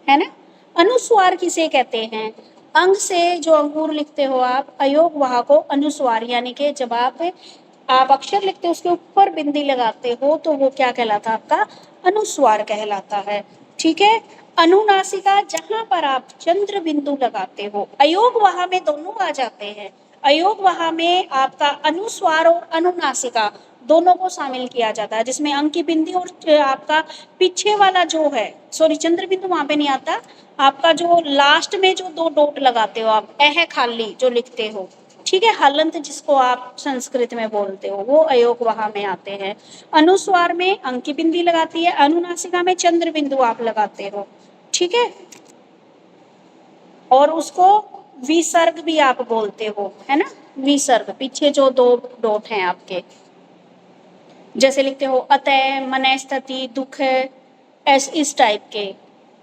है ना? अनुस्वार किसे कहते हैं? अंग से जो अंगूर लिखते हो आप, अयोगवाह को अनुस्वार, यानी कि जब आप अक्षर लिखते हो उसके ऊपर बिंदी लगाते हो तो वो क्या कहलाता है? आपका अनुस्वार कहलाता है। ठीक है। अनुनासिका जहां पर आप चंद्र बिंदु लगाते हो, अयोगवाह में दोनों आ जाते हैं। अयोगवाह में आपका अनुस्वार और अनुनासिका दोनों को शामिल किया जाता है, जिसमें अंक की बिंदी और आपका पीछे वाला जो है, सॉरी चंद्र बिंदु वहां पे नहीं आता, आपका जो लास्ट में जो 2 डॉट लगाते हो आप, एह खाली जो लिखते हो, ठीक है, हलंत जिसको आप संस्कृत में बोलते हो, वो अयोगवाह में आते हैं। अनुस्वार में अंक की बिंदी लगाती है, अनुनासिका में चंद्र बिंदु आप लगाते हो। ठीक है, और उसको विसर्ग भी आप बोलते हो, है ना? विसर्ग, पीछे जो 2 डॉट हैं आपके, जैसे लिखते हो अतः, मनस्तति, दुख, इस टाइप के।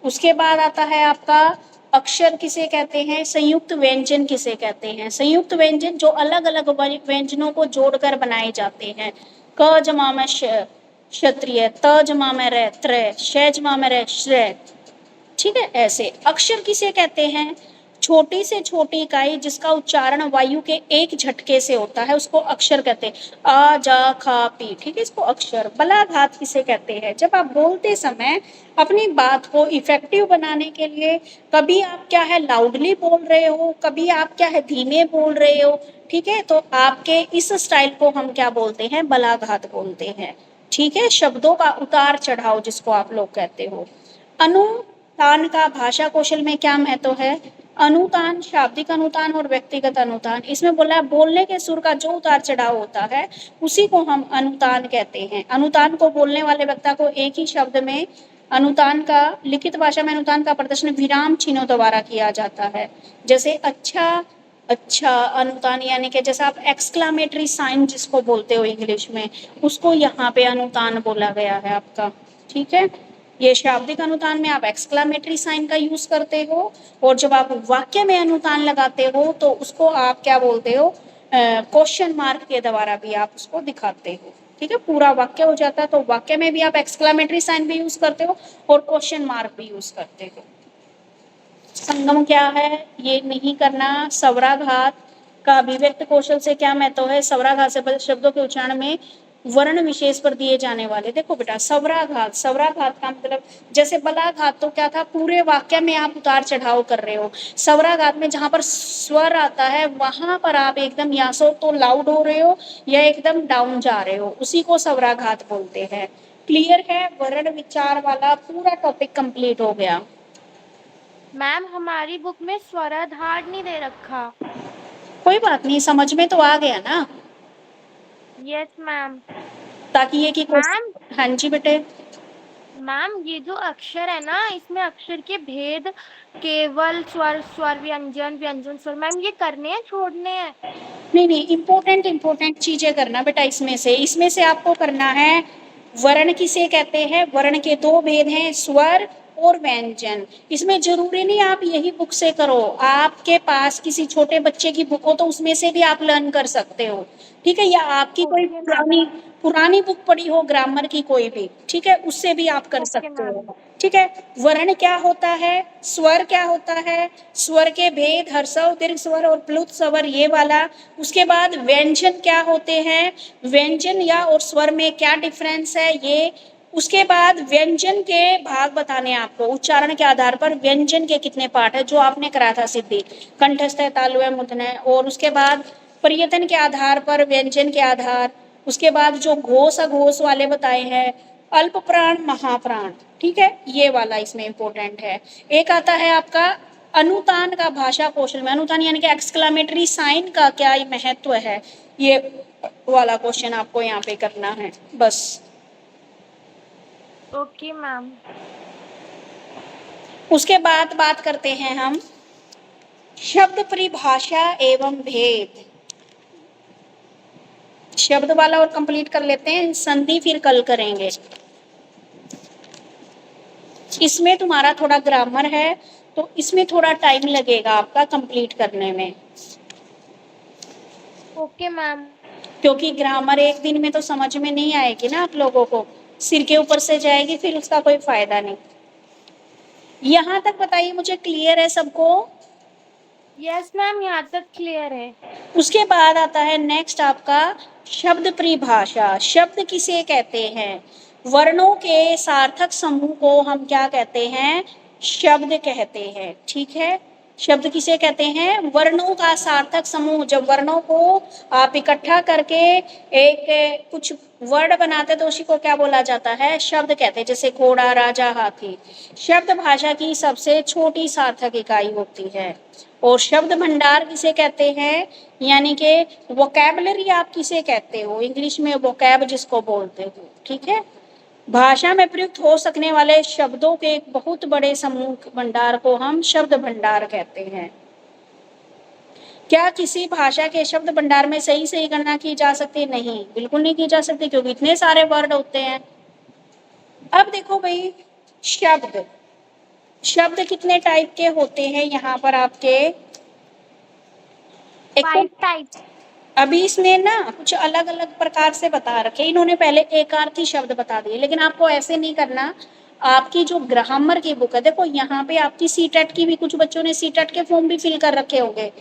उसके बाद आता है आपका अक्षर किसे कहते हैं? संयुक्त व्यंजन किसे कहते हैं? संयुक्त व्यंजन जो अलग अलग व्यंजनों को जोड़कर बनाए जाते हैं। क जमा में क्षत्रिय, त जमा में रे त्रय, श जमा में रे श्रेय। ठीक है, ऐसे अक्षर किसे कहते हैं? छोटी से छोटी इकाई जिसका उच्चारण वायु के एक झटके से होता है उसको अक्षर कहते हैं। आ जा खा पी, ठीक है, इसको अक्षर। बलाघात किसे कहते हैं? जब आप बोलते समय अपनी बात को इफेक्टिव बनाने के लिए कभी आप क्या है लाउडली बोल रहे हो, कभी आप क्या है धीमे बोल रहे हो, ठीक है, तो आपके इस स्टाइल को हम क्या बोलते हैं? बलाघात बोलते हैं। ठीक है, शब्दों का उतार चढ़ाव जिसको आप लोग कहते हो। अनुतान का भाषा कौशल में क्या महत्व है? अनुतान, शाब्दिक अनुतान और व्यक्तिगत अनुतान। इसमें बोला बोलने के सुर का जो उतार चढ़ाव होता है उसी को हम अनुतान कहते हैं। अनुतान को बोलने वाले वक्ता को एक ही शब्द में अनुतान का, लिखित भाषा में अनुतान का प्रदर्शन विराम चिन्हों द्वारा किया जाता है। जैसे अच्छा, अच्छा अनुतान, यानी कि जैसे आप एक्सक्लामेटरी साइन जिसको बोलते हो इंग्लिश में, उसको यहाँ पे अनुतान बोला गया है आपका। ठीक है, ये शाब्दिक अनुतान में आप एक्सक्लामेटरी साइन का यूज करते हो, और जब आप वाक्य में अनुतान लगाते हो तो उसको आप क्या बोलते हो? क्वेश्चन मार्क के द्वारा भी आप उसको दिखाते हो। ठीक है, पूरा वाक्य हो जाता है तो वाक्य में भी आप एक्सक्लामेटरी साइन भी यूज करते हो और क्वेश्चन मार्क भी यूज करते हो। संगम क्या है? ये नहीं करना। स्वराघात का अभिव्यक्त कौशल से क्या महत्व है? स्वराघात से शब्दों के उच्चारण में वर्ण विशेष पर दिए जाने वाले, देखो बेटा स्वराघात, स्वराघात का मतलब जैसे बलाघात तो क्या था, पूरे वाक्य में आप उतार चढ़ाव कर रहे हो। स्वराघात में जहां पर स्वर आता है वहां पर आप एकदम या तो लाउड हो रहे हो या एकदम डाउन जा रहे हो, उसी को स्वराघात बोलते हैं। क्लियर है? वर्ण विचार वाला पूरा टॉपिक कंप्लीट हो गया। मैम हमारी बुक में स्वराधार नहीं दे रखा। कोई बात नहीं, समझ में तो आ गया ना? Yes ma'am. ताकि ये कि मैम, हाँ जी बेटे। मैम ये जो अक्षर है ना, इसमें अक्षर के भेद, केवल स्वर, स्वर व्यंजन, व्यंजन स्वर, मैम ये करने हैं छोड़ने हैं? नहीं नहीं, इम्पोर्टेंट चीजें करना बेटा। इसमें से आपको करना है वर्ण किसे कहते हैं? वर्ण के दो भेद हैं, स्वर और व्यंजन। इसमें जरूरी नहीं आप यही बुक से करो, आपके पास किसी छोटे बच्चे की बुक हो तो उसमें से भी आप लर्न कर सकते हो, ठीक है, या आपकी कोई ओके मैम। पुरानी पुरानी बुक पड़ी हो ग्रामर की कोई भी, ठीक है, उससे भी आप कर ओके सकते मैम। हो, ठीक है। वर्ण क्या होता है, स्वर क्या होता है, स्वर के भेद हर्षव दीर्घ स्वर और प्लुत स्वर ये वाला। उसके बाद व्यंजन क्या होते हैं, व्यंजन या और स्वर में क्या डिफरेंस है ये। उसके बाद व्यंजन के भाग बताने आपको, उच्चारण के आधार पर व्यंजन के कितने पार्ट है जो आपने कराया था सिद्धि, कंठस्थ है, तालु है, मुद्रण है। और उसके बाद प्रयत्न के आधार पर व्यंजन के आधार। उसके बाद जो घोष अघोष वाले बताए हैं, अल्प प्राण महाप्राण, ठीक है, ये वाला इसमें इंपॉर्टेंट है। एक आता है आपका अनुतान का भाषा कौशल में, अनुतान यानी कि एक्सक्लेमेटरी साइन का क्या महत्व है, ये वाला क्वेश्चन आपको यहाँ पे करना है बस। Okay ma'am. उसके बाद बात करते हैं हम शब्द परिभाषा एवं भेद। शब्द वाला और कंप्लीट कर लेते हैं, संधि फिर कल करेंगे। इसमें तुम्हारा थोड़ा ग्रामर है तो इसमें थोड़ा टाइम लगेगा आपका कंप्लीट करने में, ओके मैम। क्योंकि ग्रामर एक दिन में तो समझ में नहीं आएगी ना आप लोगों को, सिर के ऊपर से जाएगी फिर उसका कोई फायदा नहीं। यहाँ तक बताइए मुझे, क्लियर है सबको? यस मैम, यहाँ तक क्लियर है। उसके बाद आता है नेक्स्ट आपका शब्द परिभाषा। शब्द किसे कहते हैं? वर्णों के सार्थक समूह को हम क्या कहते हैं? शब्द कहते हैं, ठीक है। शब्द किसे कहते हैं? वर्णों का सार्थक समूह। जब वर्णों को आप इकट्ठा करके एक कुछ वर्ड बनाते तो उसी को क्या बोला जाता है? शब्द कहते हैं। जैसे घोड़ा, राजा, हाथी। शब्द भाषा की सबसे छोटी सार्थक इकाई होती है। और शब्द भंडार किसे कहते हैं? यानी कि वोकैबुलरी आप किसे कहते हो? इंग्लिश में वोकैब जिसको बोलते हो, ठीक है। भाषा में प्रयुक्त हो सकने वाले शब्दों के एक बहुत बड़े समूह भंडार को हम शब्द भंडार कहते हैं। क्या किसी भाषा के शब्द भंडार में सही सही गणना की जा सकती है? नहीं, बिल्कुल नहीं की जा सकती, क्योंकि इतने सारे वर्ड होते हैं। अब देखो भाई, शब्द शब्द कितने टाइप के होते हैं यहाँ पर आपके? एक तो 5 टाइप्स। अभी इसमें ना कुछ अलग अलग प्रकार से बता रखे इन्होंने, पहले एकार्थी शब्द बता दिए, लेकिन आपको ऐसे नहीं करना। आपकी जो ग्रामर की बुक है, देखो यहाँ पे आपकी सीटेट की भी, कुछ बच्चों ने सीटेट के फॉर्म भी फिल कर रखे होंगे,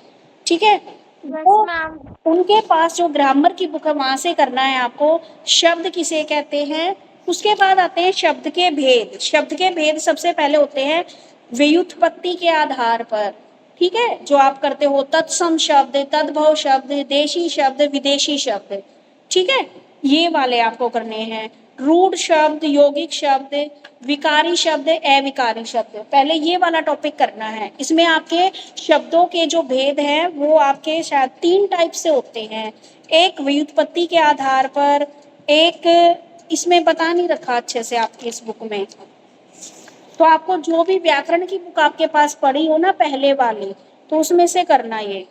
ठीक है। यस वो मैम। उनके पास जो ग्रामर की बुक है वहां से करना है आपको, शब्द किसे कहते हैं। उसके बाद आते हैं शब्द के भेद। शब्द के भेद सबसे पहले होते हैं व्युत्पत्ति के आधार पर, ठीक है, जो आप करते हो तत्सम शब्द, तद्भव शब्द, देशी शब्द, विदेशी शब्द, ठीक है, ये वाले आपको करने हैं। रूढ़ शब्द, यौगिक शब्द, विकारी शब्द, अविकारी शब्द, पहले ये वाला टॉपिक करना है। इसमें आपके शब्दों के जो भेद हैं वो आपके शायद 3 टाइप से होते हैं। एक व्युत्पत्ति के आधार पर, एक इसमें बता नहीं रखा अच्छे से आपकी इस बुक में, तो आपको जो भी व्याकरण की बुक आपके पास पड़ी हो ना पहले वाली, तो उसमें से करना ये।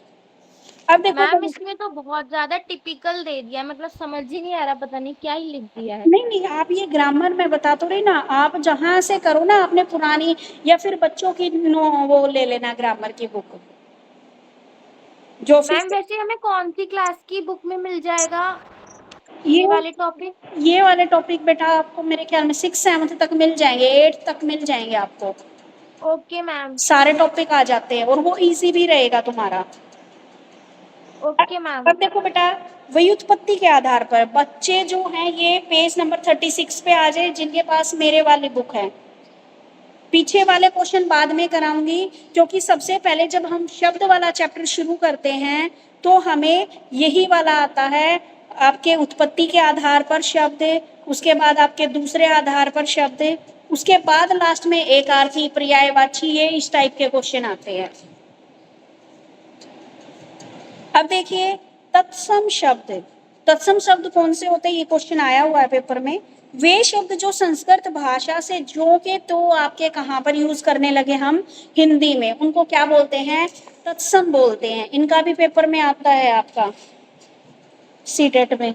अब देखो मैम इसमें तो बहुत ज्यादा टिपिकल दे दिया, मतलब समझ ही नहीं आ रहा, पता नहीं क्या ही लिख दिया है। नहीं नहीं, आप ये ग्रामर में बता तो रही ना, आप जहां से करो ना अपने पुरानी या फिर बच्चों की वो ले लेना ग्रामर की बुक, जो फिर मैम वैसे हमें कौन सी क्लास की बुक में मिल जाएगा ये ये वाले टॉपिक? ये वाले टॉपिक बेटा आपको मेरे ख्याल में 6th 7th तक मिल जाएंगे, 8th तक मिल जाएंगे आपको, ओके मैम। सारे टॉपिक आ जाते हैं और वो इजी भी रहेगा तुम्हारा। Okay ma'am. अब देखो बेटा, व्युत्पत्ति के आधार पर बच्चे जो हैं ये पेज नंबर 36 पे आ जाए जिनके पास मेरे वाली बुक है। पीछे वाले क्वेश्चन बाद में कराऊंगी, क्योंकि सबसे पहले जब हम शब्द वाला चैप्टर शुरू करते हैं तो हमें यही वाला आता है, आपके उत्पत्ति के आधार पर शब्द, उसके बाद आपके दूसरे आधार पर शब्द, उसके बाद लास्ट में एक अर्थी, पर्यायवाची, ये इस टाइप के क्वेश्चन आते हैं। अब देखिए तत्सम शब्द। तत्सम शब्द कौन से होते हैं, ये क्वेश्चन आया हुआ है पेपर में। वे शब्द जो संस्कृत भाषा से जो के तो आपके कहाँ पर यूज करने लगे हम, हिंदी में, उनको क्या बोलते हैं? तत्सम बोलते हैं। इनका भी पेपर में आता है आपका सीटेट में।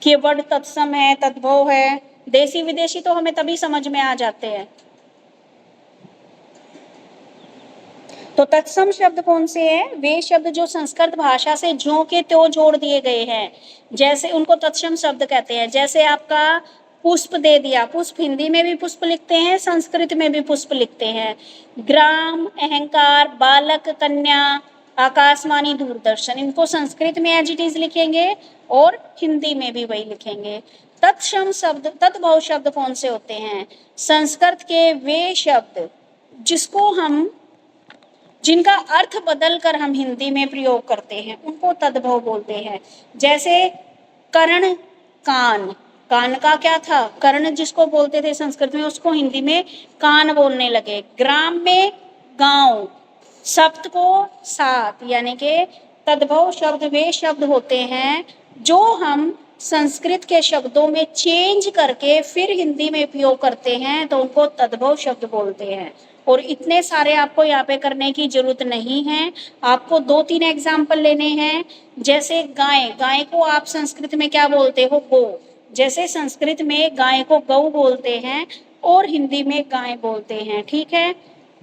कीवर्ड तत्सम है, तद्भव है। देसी विदेशी तो हमें तभी समझ में आ जाते हैं। तो तत्सम शब्द कौन से हैं? वे शब्द जो संस्कृत भाषा से ज्यों के त्यों जोड़ दिए गए हैं, जैसे उनको तत्सम शब्द कहते हैं। जैसे आपका पुष्प दे दिया, पुष्प हिंदी में भी पुष्प लिखते हैं, संस्कृत में भी पुष्प लिखते हैं। ग्राम, अहंकार, बालक, कन्या, आकाशवाणी, दूरदर्शन, इनको संस्कृत में एज इट इज लिखेंगे और हिंदी में भी वही लिखेंगे। तत्सम शब्द, तद्भव शब्द कौन से होते हैं? संस्कृत के वे शब्द जिनका अर्थ बदल कर हम हिंदी में प्रयोग करते हैं, उनको तद्भव बोलते हैं। जैसे कर्ण, कान, कान का क्या था? कर्ण जिसको बोलते थे संस्कृत में, उसको हिंदी में कान बोलने लगे। ग्राम में गांव, सप्त को सात, यानी कि तद्भव शब्द वे शब्द होते हैं जो हम संस्कृत के शब्दों में चेंज करके फिर हिंदी में उपयोग करते हैं, तो उनको तद्भव शब्द बोलते हैं। और इतने सारे आपको यहाँ पे करने की जरूरत नहीं है, आपको 2-3 एग्जाम्पल लेने हैं। जैसे गाय, गाय को आप संस्कृत में क्या बोलते हो? गौ। जैसे संस्कृत में गाय को गौ बोलते हैं और हिंदी में गाय बोलते हैं, ठीक है।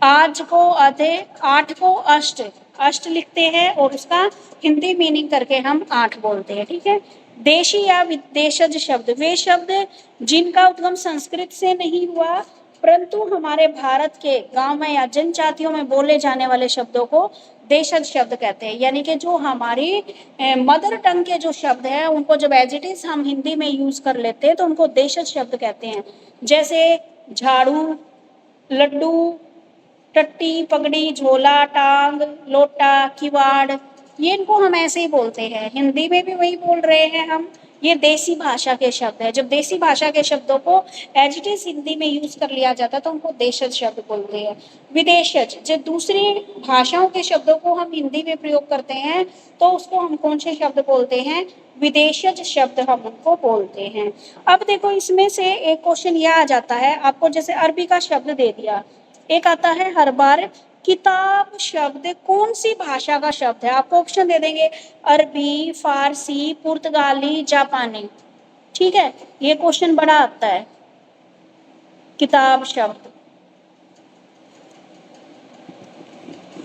आज को आधे, 8 को अष्ट, अष्ट लिखते हैं और उसका हिंदी मीनिंग करके हम 8 बोलते हैं, ठीक है। देशी या विदेशज शब्द, वे शब्द जिनका उद्गम संस्कृत से नहीं हुआ परंतु हमारे भारत के गांव में या जनजातियों में बोले जाने वाले शब्दों को देशज शब्द कहते हैं। यानी कि जो हमारी मदर टंग के जो शब्द हैं, उनको जब एज इट इज हम हिंदी में यूज कर लेते हैं तो उनको देशज शब्द कहते हैं। जैसे झाड़ू, लड्डू, टट्टी, पगड़ी, झोला, टांग, लोटा, किवाड़, ये इनको हम ऐसे ही बोलते हैं। हिंदी में भी वही बोल रहे हैं हम। ये देसी भाषा के शब्द है। जब देसी भाषा के शब्दों को एज इट इज हिंदी में यूज कर लिया जाता है तो उनको देशज शब्द बोलते हैं। विदेशज, जब दूसरी भाषाओं के शब्दों को हम हिंदी में प्रयोग करते हैं तो उसको हम कौन से शब्द बोलते हैं? विदेशज शब्द हम उनको बोलते हैं। अब देखो, इसमें से एक क्वेश्चन यह आ जाता है आपको, जैसे अरबी का शब्द दे दिया, एक आता है हर बार। किताब शब्द कौन सी भाषा का शब्द है? आपको ऑप्शन दे देंगे, अरबी, फारसी, पुर्तगाली, जापानी, ठीक है। ये क्वेश्चन बड़ा आता है, किताब शब्द।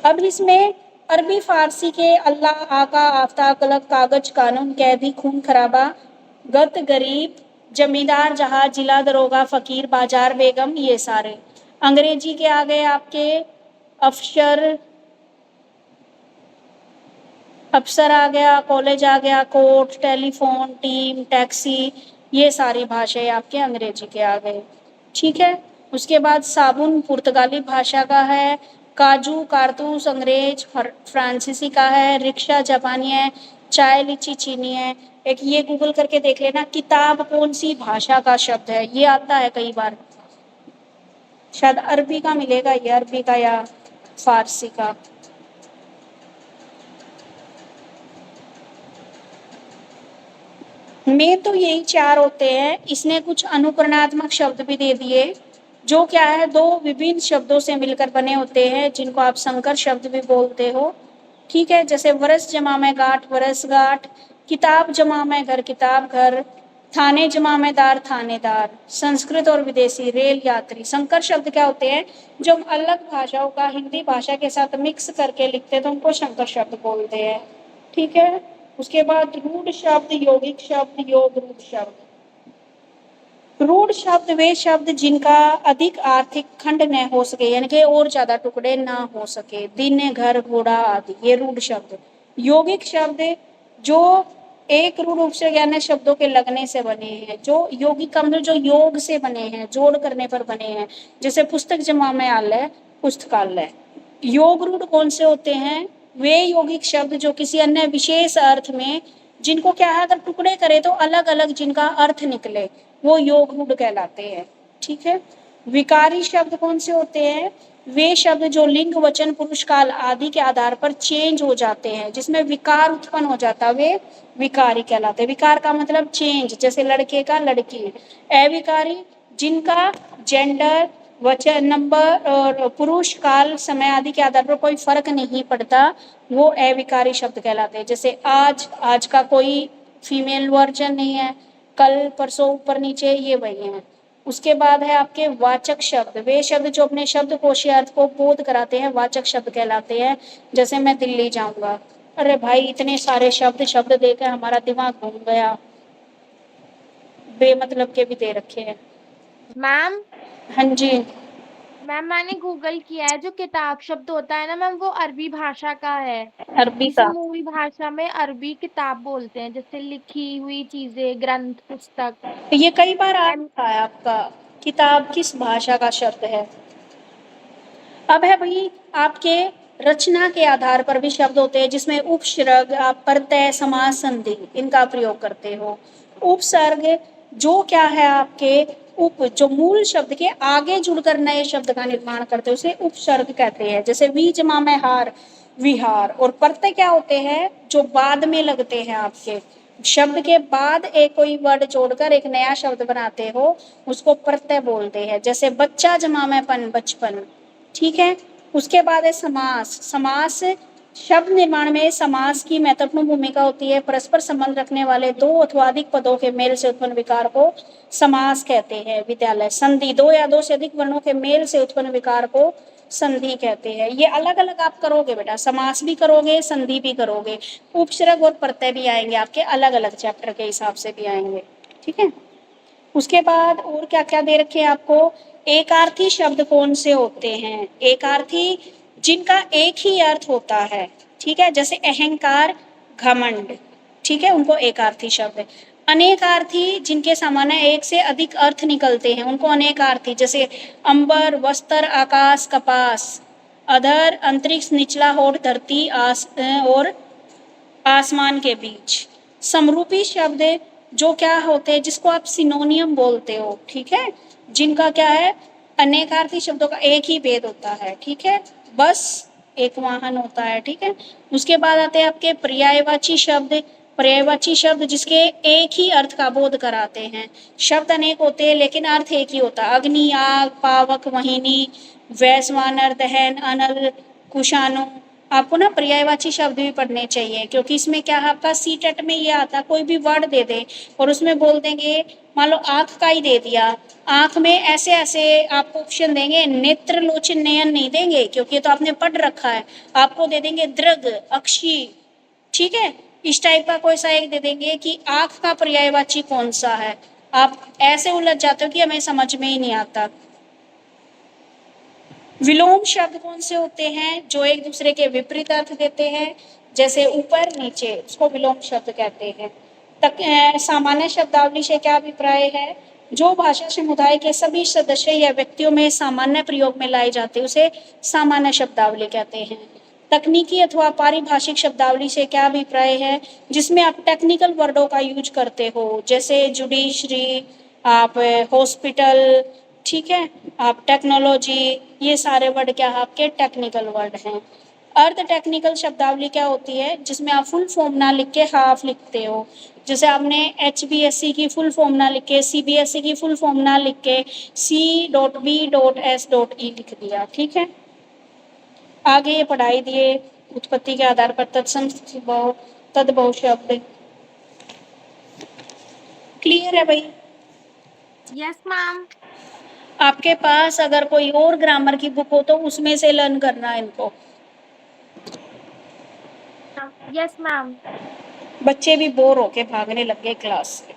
अब इसमें अरबी फारसी के अल्लाह, आका, आफ्ताब, कलक, कागज, कानून, कैदी, खून खराबा, गत, गरीब, जमींदार, जहाज, जिला, दरोगा, फकीर, बाजार, बेगम, ये सारे। अंग्रेजी के आ गए आपके अफसर, अफसर आ गया, कॉलेज आ गया, कोर्ट, टेलीफोन, टीम, टैक्सी, ये सारी भाषाएं आपके अंग्रेजी के आ गए, ठीक है। उसके बाद साबुन पुर्तगाली भाषा का है, काजू, कारतूस अंग्रेज फ्रांसीसी का है, रिक्शा जापानी है, चाय, लीची चीनी है। एक ये गूगल करके देख लेना, किताब कौन सी भाषा का शब्द है, ये आता है कई बार। शायद अरबी का मिलेगा, ये अरबी का या फारसी का। में तो यही 4 होते हैं। इसने कुछ अनुकरणात्मक शब्द भी दे दिए जो क्या है, 2 विभिन्न शब्दों से मिलकर बने होते हैं, जिनको आप संकर शब्द भी बोलते हो, ठीक है। जैसे वरस जमा में गांठ, वरस गांठ, किताब जमा में घर, किताब घर, थाने जमा में दार, थानेदार। संस्कृत और विदेशी, रेल यात्री। संकर शब्द क्या होते हैं? जो हम अलग भाषाओं का हिंदी भाषा के साथ मिक्स करके लिखते हैं तो उनको संकर शब्द बोलते हैं, ठीक है। उसके बाद रूढ़ शब्द, यौगिक शब्द, योग रूढ़ शब्द। रूढ़ शब्द वे शब्द जिनका अधिक आर्थिक खंड न हो सके, यानी कि और ज्यादा टुकड़े ना हो सके, दिन, घर, घोड़ा आदि, ये रूढ़ शब्द। यौगिक शब्द जो एक रूढ़ उपसर्ग यानी शब्दों के लगने से बने हैं, जो यौगिक का मतलब जो योग से बने हैं, जोड़ करने पर बने हैं। जैसे पुस्तक जमा में आलय, पुस्तकालय। योग रूढ़ कौन से होते हैं? वे यौगिक शब्द जो किसी अन्य विशेष अर्थ में, जिनको क्या है अगर टुकड़े करे तो अलग अलग जिनका अर्थ निकले, वो योग रूढ़ कहलाते हैं, ठीक है। विकारी शब्द कौन से होते हैं? वे शब्द जो लिंग, वचन, पुरुष काल आदि के आधार पर चेंज हो जाते हैं, जिसमें विकार उत्पन्न हो जाता है, वे विकारी कहलाते हैं। विकार का मतलब चेंज, जैसे लड़के का लड़की। अविकारी जिनका जेंडर, वचन, नंबर और पुरुष काल समय आदि के आधार पर कोई फर्क नहीं पड़ता, वो अविकारी शब्द कहलाते हैं। जैसे आज, आज का कोई फीमेल वर्जन नहीं है। कल परसों ऊपर नीचे ये वही हैं। उसके बाद है आपके वाचक शब्द, वे शब्द जो अपने शब्द कोशीय अर्थ को बोध कराते हैं वाचक शब्द कहलाते हैं। जैसे मैं दिल्ली जाऊंगा, अरे भाई इतने सारे शब्द शब्द देकर हमारा दिमाग घूम गया, बेमतलब के भी दे रखे हैं। मैम हाँ जी। मैम मैंने गूगल किया है, जो किताब शब्द होता है ना मैम, वो अरबी भाषा का है। अरबी जिसे का। मूल भाषा में अरबी किताब बोलते हैं, जैसे लिखी हुई चीजें, ग्रंथ, पुस्तक। ये कई बार आ एम रखा है आपका, किताब किस भाषा का शब्द है। अब है भाई आपके रचना के आधार पर भी शब्द होते हैं, जिसमें उपसर्ग, आप प्रत्यय, समास, संधि इनका प्रयोग करते हो। उपसर्ग जो क्या है आपके जो मूल शब्द के आगे जुड़कर नए शब्द का निर्माण करते हैं उसे उपसर्ग कहते हैं। जैसे वी जमा में हार, विहार। और प्रत्यय क्या होते हैं, जो बाद में लगते हैं आपके शब्द के बाद एक कोई वर्ड जोड़कर एक नया शब्द बनाते हो, उसको प्रत्यय बोलते हैं। जैसे बच्चा जमा में पन, बचपन। ठीक है। उसके बाद है समास। समास शब्द निर्माण में समास की महत्वपूर्ण भूमिका होती है। परस्पर संबंध रखने वाले दो अथवा अधिक पदों के मेल से उत्पन्न विकार को समास कहते हैं। विद्यालय। संधि दो या दो से अधिक वर्णों के मेल से उत्पन्न विकार को संधि कहते हैं। ये अलग अलग आप करोगे बेटा, समास भी करोगे, संधि भी करोगे। उपसर्ग और प्रत्यय भी आएंगे आपके अलग अलग चैप्टर के हिसाब से भी आएंगे। ठीक है। उसके बाद और क्या क्या दे रखे हैं आपको, एकार्थी शब्द कौन से होते हैं। एकार्थी जिनका एक ही अर्थ होता है। ठीक है। जैसे अहंकार, घमंड। ठीक है, उनको एकार्थी शब्द। अनेकार्थी जिनके सामान्य एक से अधिक अर्थ निकलते हैं उनको अनेकार्थी। जैसे अंबर, वस्त्र, आकाश, कपास। अधर, अंतरिक्ष, निचला होठ, धरती, और आसमान के बीच। समरूपी शब्द जो क्या होते हैं, जिसको आप सिनोनियम बोलते हो। ठीक है। जिनका क्या है, अनेकार्थी शब्दों का एक ही भेद होता है। ठीक है। बस एक वाहन होता है। ठीक है। उसके बाद आते हैं आपके पर्यायवाची शब्द। पर्यायवाची शब्द जिसके एक ही अर्थ का बोध कराते हैं। शब्द अनेक होते हैं लेकिन अर्थ एक ही होता है। अग्नि, आग, पावक, वहिनी, वैश्वानर, दहन, अनल, कुशाणु। आपको ना पर्यायवाची शब्द भी पढ़ने चाहिए, क्योंकि इसमें क्या है आपका सी टेट में ये आता है, कोई भी वर्ड दे दे और उसमें बोल देंगे, मान लो आंख का ही दे दिया, आंख में ऐसे ऐसे आपको ऑप्शन देंगे, नेत्र, लोचन, नयन नहीं देंगे क्योंकि ये तो आपने पढ़ रखा है। आपको दे देंगे दृग, अक्षी। ठीक है। इस टाइप का कोई सा एक दे देंगे कि आंख का पर्यायवाची कौन सा है। आप ऐसे उलझ जाते हो कि हमें समझ में ही नहीं आता। विलोम शब्द कौन से होते हैं, जो एक दूसरे के विपरीत अर्थ देते हैं। जैसे ऊपर नीचे, उसको विलोम शब्द कहते हैं। सामान्य शब्दावली से क्या अभिप्राय है, जो भाषा समुदाय के सभी सदस्य या व्यक्तियों में सामान्य प्रयोग में लाए जाते हैं उसे सामान्य शब्दावली कहते हैं। तकनीकी अथवा पारिभाषिक शब्दावली से क्या अभिप्राय है, जिसमें आप टेक्निकल वर्डों का यूज करते हो। जैसे जुडिशरी, आप हॉस्पिटल। ठीक है। आप टेक्नोलॉजी, ये सारे वर्ड क्या है आपके टेक्निकल वर्ड हैं। अर्ध टेक्निकल शब्दावली क्या होती है, जिसमें आप फुल फॉर्म ना लिख के हाफ लिखते हो। जैसे आपने HBSC की फुल फॉर्म ना लिख के, CBSE की फुल फॉर्म ना लिख के C.B.S.E लिख दिया। ठीक है। आगे ये पढ़ाई दिए उत्पत्ति के आधार पर तत्सम, तद्भव शब्द। क्लियर है भाई। Yes ma'am. आपके पास अगर कोई और ग्रामर की बुक हो तो उसमें से लर्न करना है इनको। Yes ma'am. बच्चे भी बोर होके भागने लग गए क्लास से।